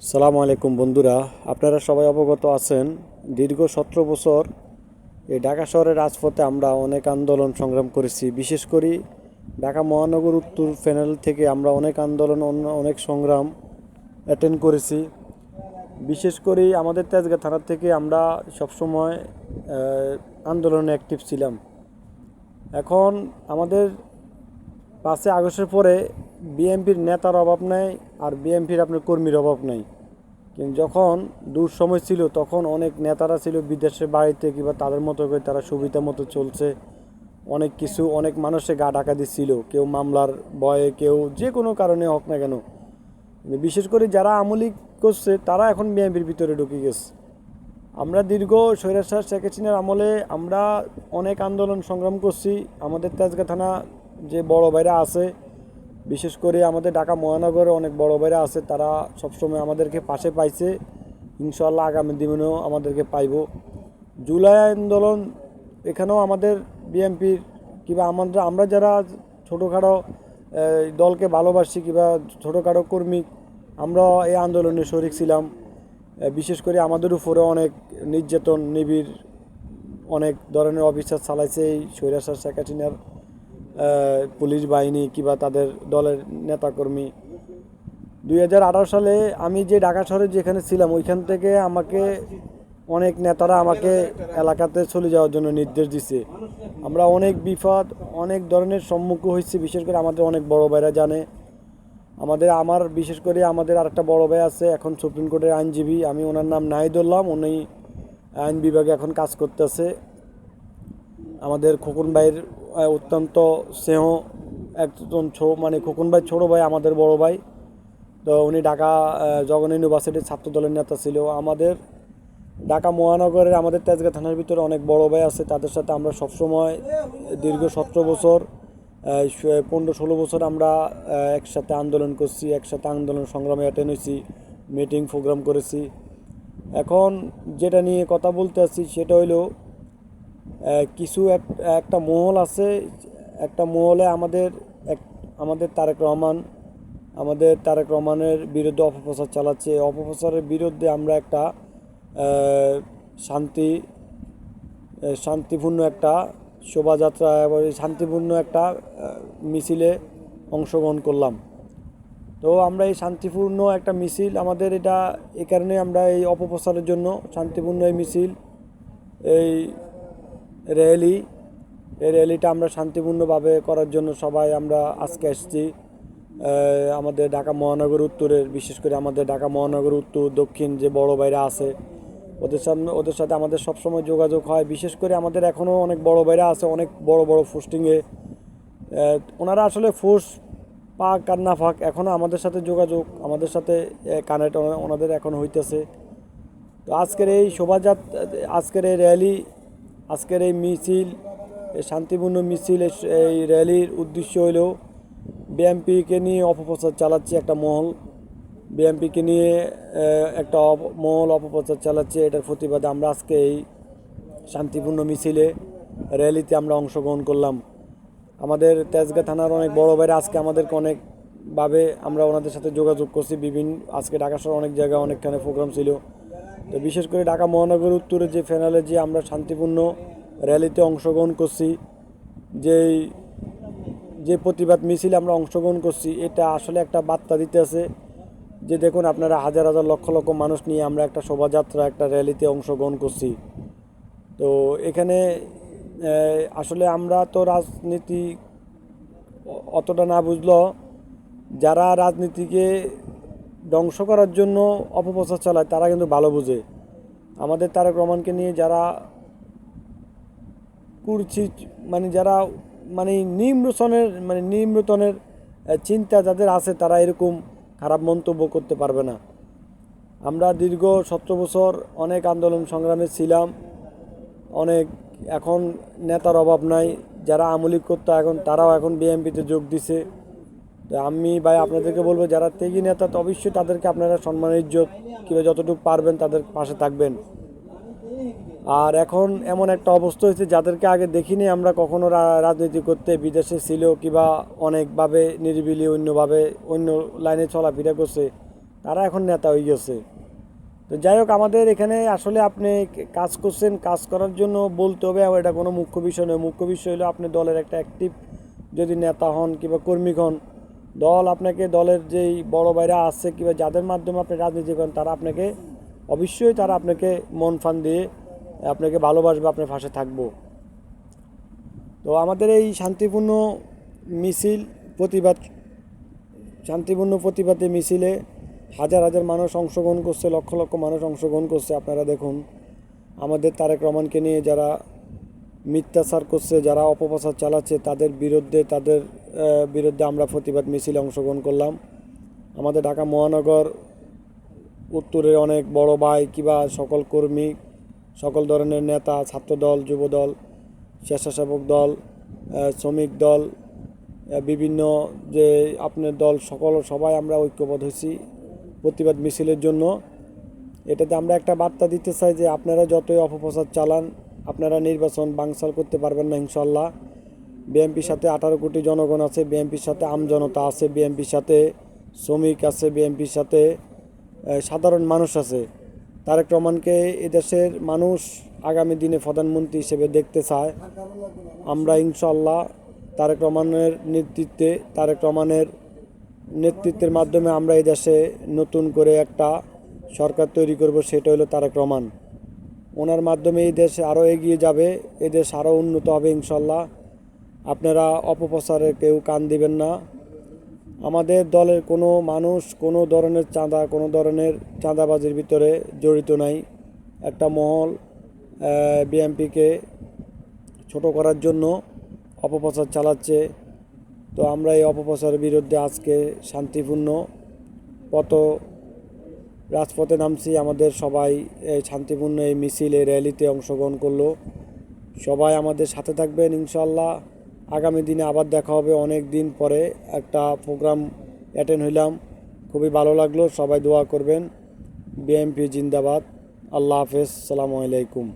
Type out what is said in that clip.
সালামু আলাইকুম বন্ধুরা, আপনারা সবাই অবগত আছেন দীর্ঘ 17 বছর এই ঢাকা শহরের রাজপথে আমরা অনেক আন্দোলন সংগ্রাম করেছি। বিশেষ করে ঢাকা মহানগর উত্তর প্যানেল থেকে আমরা অনেক আন্দোলন অনেক সংগ্রাম অ্যাটেন্ড করেছি। বিশেষ করে আমাদের তেজগাঁ থানা থেকে আমরা সবসময় আন্দোলনে অ্যাক্টিভ ছিলাম। এখন আমাদের 5ই আগস্টের পরে বিএনপির নেতার অভাব নাই, আর বিএনপির আপনার কর্মীর অভাব নাই। কিন্তু যখন দূর সময় ছিল তখন অনেক নেতারা ছিল বিদেশের বাড়িতে, কিংবা তাদের মতো করে তারা সুবিধা মতো চলছে। অনেক কিছু অনেক মানুষের গা ঢাকা দিচ্ছিল, কেউ মামলার ভয়ে, কেউ যে কোনো কারণে হোক না কেন। কিন্তু বিশেষ করে যারা আমলি করছে তারা এখন বিএনপির ভিতরে ঢুকে গেছে। আমরা দীর্ঘ স্বৈরাচার শেখ হাসিনার আমলে আমরা অনেক আন্দোলন সংগ্রাম করছি। আমাদের তেজগাঁ থানা যে বড় ভাইরা আছে, বিশেষ করে আমাদের ঢাকা মহানগরে অনেক বড় ভাইরা আছে, তারা সবসময় আমাদেরকে পাশে পাইছে। ইনশাআল্লাহ আগামী দিনেও আমাদেরকে পাইব। জুলাই আন্দোলন, এখানেও আমাদের বিএনপির কিংবা আমরা যারা ছোটোখাটো দলকে ভালোবাসি কিংবা ছোটোখাটো কর্মী, আমরা এই আন্দোলনে শরিক ছিলাম। বিশেষ করে আমাদের উপরে অনেক নির্যাতন, নিবিড় অনেক ধরনের অবিচার চালাইছে এই স্বৈরাচার শেখ হাসিনার পুলিশ বাহিনী কিংবা তাদের দলের নেতাকর্মী। 2018 সালে আমি যে ঢাকা শহরে যেখানে ছিলাম ওইখান থেকে আমাকে অনেক নেতারা আমাকে এলাকাতে চলে যাওয়ার জন্য নির্দেশ দিছে। আমরা অনেক বিপদ অনেক ধরনের সম্মুখীন হয়েছি। বিশেষ করে আমাদের অনেক বড় ভাইরা জানে, আমার বিশেষ করে আমাদের আরেকটা বড় ভাই আছে এখন সুপ্রিম কোর্টের আইনজীবী, আমি ওনার নাম নাহিদুল্লাহ, উনি আইন বিভাগে এখন কাজ করতেছে। আমাদের খোকন ভাইয়ের অত্যন্ত স্নেহ একজন খোকন ভাই ছোটো ভাই, আমাদের বড় ভাই। তো উনি ঢাকা জগন্নাথ ইউনিভার্সিটির ছাত্র দলের নেতা ছিল। আমাদের ঢাকা মহানগরের আমাদের তেজগাঁ থানার ভিতরে অনেক বড় ভাই আছে, তাদের সাথে আমরা সবসময় দীর্ঘ 17 বছর 15-16 বছর আমরা একসাথে আন্দোলন করছি, একসাথে আন্দোলন সংগ্রামে অ্যাটেন্ড হয়েছি, মিটিং প্রোগ্রাম করেছি। এখন যেটা নিয়ে কথা বলতে আসছি সেটা হইলো কিছু একটা মহল আছে, একটা মহলে আমাদের তারেক রহমানের বিরুদ্ধে অপপ্রচার চালাচ্ছে। অপপ্রচারের বিরুদ্ধে আমরা একটা শান্তিপূর্ণ একটা শোভাযাত্রা এবং শান্তিপূর্ণ একটা মিছিলে অংশগ্রহণ করলাম। তো আমরা এই শান্তিপূর্ণ একটা মিছিল, আমাদের এটা এই কারণে আমরা এই অপপ্রচারের জন্য শান্তিপূর্ণ এই মিছিল, এই র্যালিটা আমরা শান্তিপূর্ণভাবে করার জন্য সবাই আমরা আজকে এসেছি। আমাদের ঢাকা মহানগর উত্তরের, বিশেষ করে আমাদের ঢাকা মহানগর উত্তর দক্ষিণ যে বড় ভাইরা আছে ওদের সাথে আমাদের সবসময় যোগাযোগ হয়। বিশেষ করে আমাদের এখনও অনেক বড় ভাইরা আছে অনেক বড় বড় পোস্টিংয়ে। ওনারা আসলে ফোর্স পাক আর না পাক এখনও আমাদের সাথে যোগাযোগ, আমাদের সাথে কানেক্ট ওনাদের এখনও হইতেছে। তো আজকের এই শোভাযাত্রা, আজকের এই র্যালি, আজকের এই মিছিল, এই শান্তিপূর্ণ মিছিল, এই র্যালির উদ্দেশ্য হইল বিএনপিকে নিয়ে অপপ্রচার চালাচ্ছে একটা মহল, বিএনপিকে নিয়ে একটা মহল অপপ্রচার চালাচ্ছে। এটার প্রতিবাদে আমরা আজকে এই শান্তিপূর্ণ মিছিলে র্যালিতে আমরা অংশগ্রহণ করলাম। আমাদের তেজগাঁ থানার অনেক বড় ভাইরা আজকে আমাদেরকে অনেকভাবে আমরা ওনাদের সাথে যোগাযোগ করছি। আজকে ঢাকা শহর অনেক জায়গায় অনেকখানে প্রোগ্রাম ছিল। তো বিশেষ করে ঢাকা মহানগর উত্তরে যে ফ্যানালে যে আমরা শান্তিপূর্ণ র্যালিতে অংশগ্রহণ করছি, যে প্রতিবাদ মিছিলে আমরা অংশগ্রহণ করছি, এটা আসলে একটা বার্তা দিতে আছে যে দেখুন আপনারা হাজার হাজার লক্ষ লক্ষ মানুষ নিয়ে আমরা একটা শোভাযাত্রা, একটা র্যালিতে অংশগ্রহণ করছি। তো এখানে আসলে আমরা তো রাজনীতি অতটা না বুঝলেও যারা রাজনীতিকে ধ্বংস করার জন্য অপপ্রচার চালায় তারা কিন্তু ভালো বুঝে। আমাদের তারেক রহমানকে নিয়ে যারা কুরচিত, যারা নিম্নতনের চিন্তা যাদের আছে, তারা এরকম খারাপ মন্তব্য করতে পারবে না। আমরা দীর্ঘ 17 বছর অনেক আন্দোলন সংগ্রামে ছিলাম, অনেক এখন নেতার অভাব নাই। যারা আমলি করতো তারাও এখন বিএনপিতে যোগ দিছে। তো আমি ভাই আপনাদেরকে বলবো, যারা ত্যাগী নেতা তো অবশ্যই তাদেরকে আপনারা সম্মান ইজ্জত কিংবা যতটুকু পারবেন তাদের পাশে থাকবেন। আর এখন এমন একটা অবস্থা হয়েছে যাদেরকে আগে দেখিনি আমরা কখনো রাজনীতি করতে, বিদেশে ছিল কিংবা অনেকভাবে নিরিবিলি অন্য লাইনে চলাফেরা করছে, তারা এখন নেতা হয়ে গেছে। তো যাই হোক, আমাদের এখানে আসলে আপনি কাজ করছেন, কাজ করার জন্য বলতে হবে, এটা কোনো মুখ্য বিষয় নয়। মুখ্য বিষয় হলো আপনি দলের একটা অ্যাক্টিভ যদি নেতা হন কিংবা কর্মী হন, দল আপনাকে, দলের যেই বড় ভাইরা আছে কিংবা যাদের মাধ্যমে আপনি রাজনীতি করেন, তারা আপনাকে অবশ্যই তারা আপনাকে মন ফান দিয়ে আপনাকে ভালোবাসবে, আপনার পাশে থাকবো। তো আমাদের এই শান্তিপূর্ণ মিছিল, প্রতিবাদ, শান্তিপূর্ণ প্রতিবাদী মিছিলে হাজার হাজার মানুষ অংশগ্রহণ করছে, লক্ষ লক্ষ মানুষ অংশগ্রহণ করছে। আপনারা দেখুন, আমাদের তারেক রহমানকে নিয়ে যারা মিথ্যাচার করছে, যারা অপপ্রচার চালাচ্ছে, তাদের বিরুদ্ধে আমরা প্রতিবাদ মিছিলে অংশগ্রহণ করলাম। আমাদের ঢাকা মহানগর উত্তরের অনেক বড় ভাই কিংবা সকল কর্মী, সকল ধরনের নেতা, ছাত্রদল, যুবদল, স্বেচ্ছাসেবক দল, শ্রমিক দল, বিভিন্ন যে আপনার দল, সবাই আমরা ঐক্যবদ্ধ হয়েছি প্রতিবাদ মিছিলের জন্য। এটাতে আমরা একটা বার্তা দিতে চাই যে আপনারা যতই অপপ্রচার চালান, আপনারা নির্বাচন বানচাল করতে পারবেন না ইনশাল্লাহ। বিএনপির সাথে 18 কোটি জনগণ আছে, বিএনপির সাথে আমজনতা আছে, বিএনপির সাথে শ্রমিক আছে, বিএনপির সাথে সাধারণ মানুষ আছে। তারেক রহমানকে এদেশের মানুষ আগামী দিনে প্রধানমন্ত্রী হিসেবে দেখতে চায়। আমরা ইনশাল্লাহ তারেক রহমানের নেতৃত্বের মাধ্যমে আমরা এই দেশে নতুন করে একটা সরকার তৈরি করব, সেটা হলো তারেক রহমান। ওনার মাধ্যমে এই দেশ আরও এগিয়ে যাবে, এই দেশ আরও উন্নত হবে ইনশাল্লাহ। আপনারা অপপ্রচারে কেউ কান দিবেন না। আমাদের দলের কোনো মানুষ কোনো ধরনের চাঁদাবাজির ভিতরে জড়িত নাই। একটা মহল বিএনপিকে ছোট করার জন্য অপপ্রচার চালাচ্ছে। তো আমরা এই অপপ্রচারের বিরুদ্ধে আজকে শান্তিপূর্ণ রাজপথে নামছি। আমাদের সবাই এই শান্তিপূর্ণ এই মিছিলে, র্যালিতে অংশগ্রহণ করলো। সবাই আমাদের সাথে থাকবেন ইনশাল্লাহ। আগামী দিনে আবার দেখা হবে। অনেক দিন পরে একটা প্রোগ্রাম অ্যাটেন্ড হইলাম, খুবই ভালো লাগলো। সবাই দোয়া করবেন। বিএনপি জিন্দাবাদ। আল্লাহ হাফেজ, সালামু আলাইকুম।